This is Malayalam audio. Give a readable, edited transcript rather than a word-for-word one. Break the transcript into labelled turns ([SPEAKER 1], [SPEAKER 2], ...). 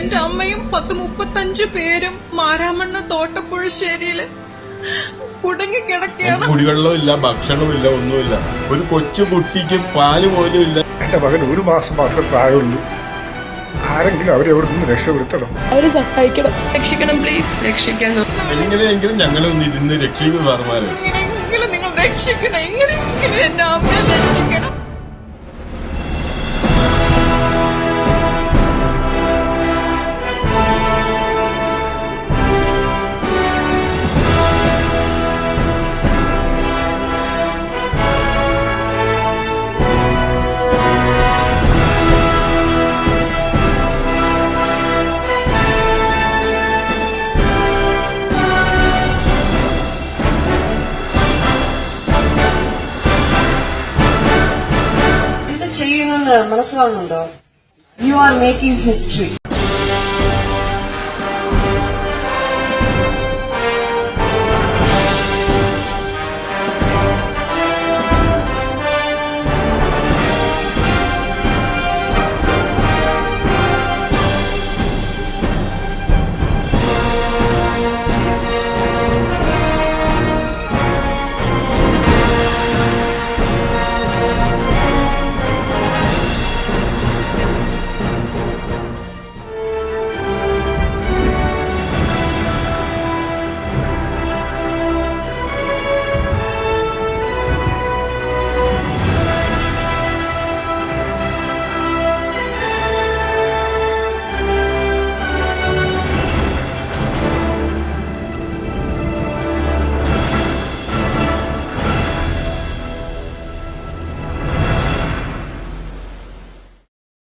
[SPEAKER 1] എന്റെ അമ്മയും 10-35 പേരും മാരാമണ്ണ തോട്ടപ്പുഴശ്ശേരിയില് കുടുങ്ങിക്കിടക്കുകയാണ്.
[SPEAKER 2] കുടിവെള്ളവും ഇല്ല, ഭക്ഷണവും ഇല്ല, ഒന്നുമില്ല. ഒരു കൊച്ചു കുട്ടിക്ക് പാല് പോലും ഇല്ല.
[SPEAKER 3] എന്റെ മകൻ 1 മാസം മാത്രമേ പ്രായമുള്ളൂ. ആരെങ്കിലും അവരെ എവിടെ നിന്ന് രക്ഷപ്പെടുത്തണം.
[SPEAKER 1] അവരെ സഹായിക്കണം, രക്ഷിക്കണം, പ്ലീസ് രക്ഷിക്കണം.
[SPEAKER 2] എങ്ങനെയെങ്കിലും ഞങ്ങളൊന്ന് ഇരുന്ന് രക്ഷിക്കും സാർമാരെ.
[SPEAKER 1] എങ്ങനെയെങ്കിലും നിങ്ങൾ രക്ഷിക്കണം, എങ്ങനെയെങ്കിലും എന്റെ അമ്മയെ രക്ഷിക്കണം.
[SPEAKER 4] മനസ്സിലാവുന്നുണ്ടോ? You are making history.